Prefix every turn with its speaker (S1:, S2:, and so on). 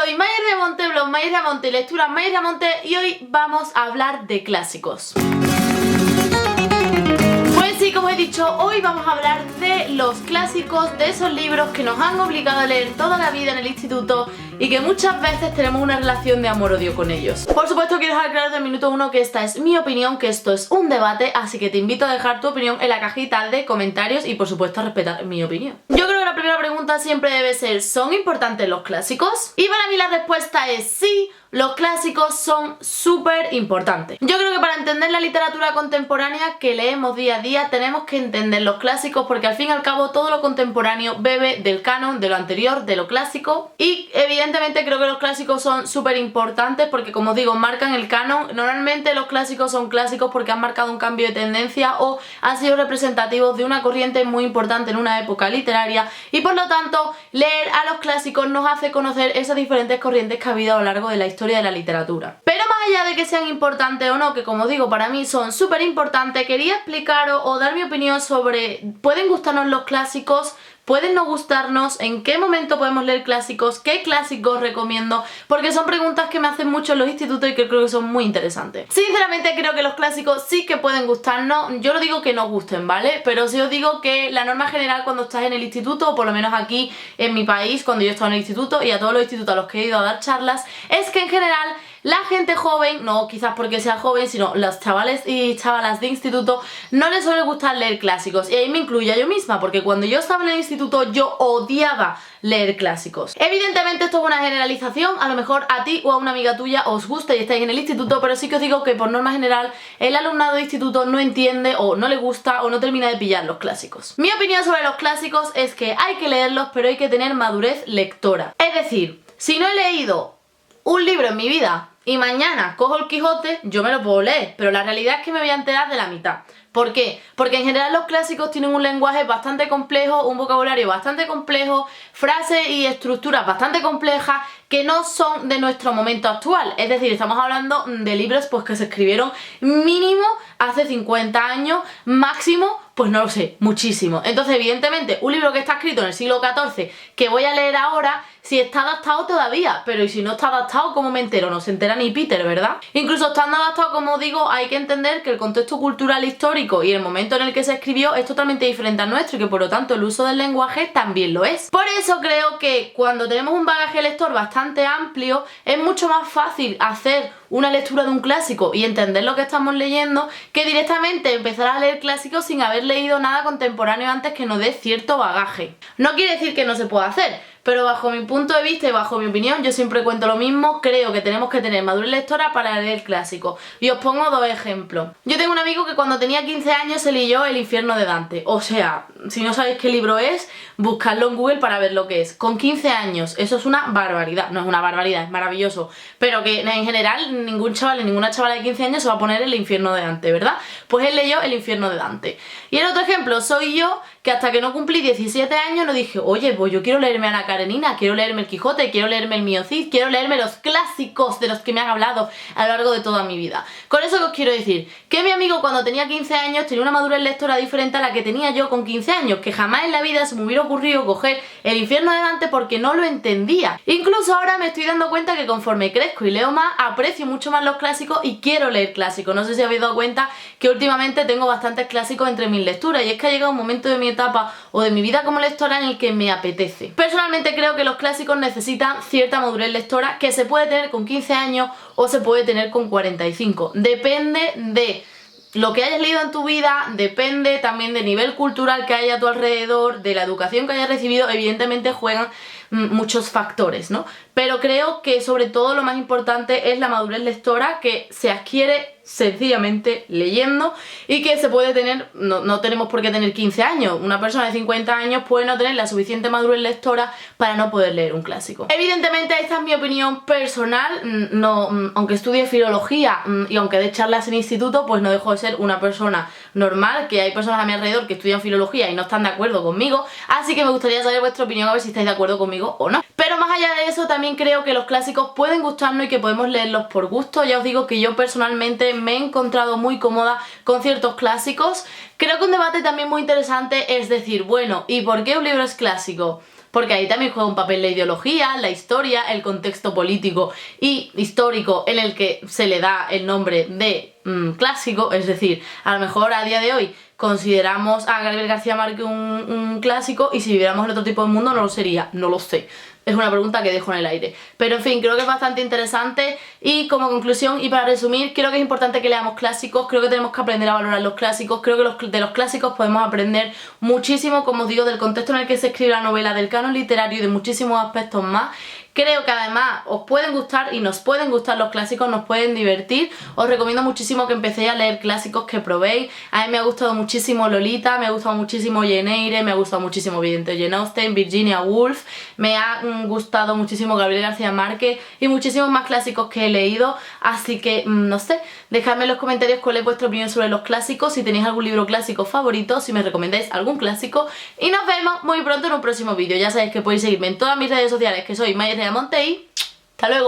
S1: soy Maya Riamonte, blog Maya Riamonte, lectura Maya Riamonte, y hoy vamos a hablar de clásicos. Pues sí, como he dicho, hoy vamos a hablar de los clásicos, de esos libros que nos han obligado a leer toda la vida en el instituto y que muchas veces tenemos una relación de amor-odio con ellos. Por supuesto, quiero dejar claro desde el minuto 1 que esta es mi opinión, que esto es un debate, así que te invito a dejar tu opinión en la cajita de comentarios y por supuesto a respetar mi opinión. Yo creo que la primera pregunta siempre debe ser: ¿son importantes los clásicos? Y para mí la respuesta es sí. Los clásicos son súper importantes. Yo creo que para entender la literatura contemporánea que leemos día a día tenemos que entender los clásicos, porque al fin y al cabo todo lo contemporáneo bebe del canon, de lo anterior, de lo clásico. Y evidentemente creo que los clásicos son súper importantes porque, como os digo, marcan el canon. Normalmente los clásicos son clásicos porque han marcado un cambio de tendencia o han sido representativos de una corriente muy importante en una época literaria, y por lo tanto leer a los clásicos nos hace conocer esas diferentes corrientes que ha habido a lo largo de la historia de la literatura. Pero más allá de que sean importantes o no, que como digo para mí son súper importantes, quería explicaros o dar mi opinión sobre: ¿pueden gustarnos los clásicos? ¿Pueden no gustarnos? ¿En qué momento podemos leer clásicos? ¿Qué clásicos recomiendo? Porque son preguntas que me hacen mucho en los institutos y que creo que son muy interesantes. Sinceramente creo que los clásicos sí que pueden gustarnos. Yo no digo que nos gusten, ¿vale? Pero sí os digo que la norma general cuando estás en el instituto, o por lo menos aquí en mi país, cuando yo estaba en el instituto y a todos los institutos a los que he ido a dar charlas, es que en general la gente joven, no quizás porque sea joven, sino los chavales y chavalas de instituto, no les suele gustar leer clásicos. Y ahí me incluyo yo misma, porque cuando yo estaba en el instituto yo odiaba leer clásicos. Evidentemente esto es una generalización, a lo mejor a ti o a una amiga tuya os gusta y estáis en el instituto, pero sí que os digo que por norma general el alumnado de instituto no entiende o no le gusta o no termina de pillar los clásicos. Mi opinión sobre los clásicos es que hay que leerlos, pero hay que tener madurez lectora. Es decir, si no he leído un libro en mi vida y mañana cojo el Quijote, yo me lo puedo leer, pero la realidad es que me voy a enterar de la mitad. ¿Por qué? Porque en general los clásicos tienen un lenguaje bastante complejo, un vocabulario bastante complejo, frases y estructuras bastante complejas que no son de nuestro momento actual. Es decir, estamos hablando de libros pues que se escribieron mínimo hace 50 años, máximo, pues no lo sé, muchísimo. Entonces, evidentemente, un libro que está escrito en el siglo XIV, que voy a leer ahora, si está adaptado todavía, pero y si no está adaptado, ¿cómo me entero? No se entera ni Peter, ¿verdad? Incluso estando adaptado, como digo, hay que entender que el contexto cultural histórico y el momento en el que se escribió es totalmente diferente al nuestro y que por lo tanto el uso del lenguaje también lo es. Por eso creo que cuando tenemos un bagaje lector bastante amplio, es mucho más fácil hacer una lectura de un clásico y entender lo que estamos leyendo que directamente empezar a leer clásicos sin haber leído nada contemporáneo antes que nos dé cierto bagaje. No quiere decir que no se pueda hacer, pero bajo mi punto de vista y bajo mi opinión, yo siempre cuento lo mismo, creo que tenemos que tener madurez lectora para leer clásicos. Y os pongo dos ejemplos. Yo tengo un amigo que cuando tenía 15 años se leyó El infierno de Dante. O sea, si no sabéis qué libro es, buscadlo en Google para ver lo que es. Con 15 años, eso es una barbaridad. No es una barbaridad, es maravilloso. Pero que en general ningún chaval, ninguna chavala de 15 años se va a poner El infierno de Dante, ¿verdad? Pues él leyó El infierno de Dante. Y el otro ejemplo soy yo, que hasta que no cumplí 17 años no dije: oye, pues yo quiero leerme a Ana Karenina, quiero leerme el Quijote, quiero leerme el Mío Cid, quiero leerme los clásicos de los que me han hablado a lo largo de toda mi vida. Con eso que os quiero decir, que mi amigo cuando tenía 15 años tenía una madurez lectora diferente a la que tenía yo con 15 años, que jamás en la vida se me hubiera ocurrido coger El infierno de Dante porque no lo entendía. Incluso ahora me estoy dando cuenta que conforme crezco y leo más, aprecio mucho más los clásicos y quiero leer clásicos. No sé si habéis dado cuenta que últimamente tengo bastantes clásicos entre mis lecturas, y es que ha llegado un momento de mi etapa o de mi vida como lectora en el que me apetece. Personalmente creo que los clásicos necesitan cierta madurez lectora que se puede tener con 15 años o se puede tener con 45. Depende de lo que hayas leído en tu vida, depende también del nivel cultural que haya a tu alrededor, de la educación que hayas recibido. Evidentemente juegan muchos factores, ¿no? Pero creo que sobre todo lo más importante es la madurez lectora, que se adquiere sencillamente leyendo y que se puede tener, no tenemos por qué tener 15 años, una persona de 50 años puede no tener la suficiente madurez lectora para no poder leer un clásico. Evidentemente esta es mi opinión personal, aunque estudie filología y aunque dé charlas en instituto, pues no dejo de ser una persona normal, que hay personas a mi alrededor que estudian filología y no están de acuerdo conmigo, así que me gustaría saber vuestra opinión, a ver si estáis de acuerdo conmigo o no. Pero más allá de eso, también creo que los clásicos pueden gustarnos y que podemos leerlos por gusto. Ya os digo que yo personalmente me he encontrado muy cómoda con ciertos clásicos. Creo que un debate también muy interesante es decir, bueno, ¿y por qué un libro es clásico? porque ahí también juega un papel la ideología, la historia, el contexto político y histórico en el que se le da el nombre de clásico. Es decir, a lo mejor a día de hoy consideramos a Gabriel García Márquez un clásico, y si viviéramos en otro tipo de mundo no lo sería, no lo sé. Es una pregunta que dejo en el aire. Pero en fin, creo que es bastante interesante, y como conclusión y para resumir, creo que es importante que leamos clásicos, creo que tenemos que aprender a valorar los clásicos, creo que de los clásicos podemos aprender muchísimo, como os digo, del contexto en el que se escribe la novela, del canon literario y de muchísimos aspectos más. Creo que además os pueden gustar y nos pueden gustar los clásicos, nos pueden divertir. Os recomiendo muchísimo que empecéis a leer clásicos, que probéis. A mí me ha gustado muchísimo Lolita, me ha gustado muchísimo Jane Eyre, me ha gustado muchísimo evidente Jane Austen, Virginia Woolf, me ha gustado muchísimo Gabriel García Márquez y muchísimos más clásicos que he leído. Así que, no sé, dejadme en los comentarios cuál es vuestra opinión sobre los clásicos, si tenéis algún libro clásico favorito, si me recomendáis algún clásico. Y nos vemos muy pronto en un próximo vídeo. Ya sabéis que podéis seguirme en todas mis redes sociales, que soy Mayreamonte. Hasta luego.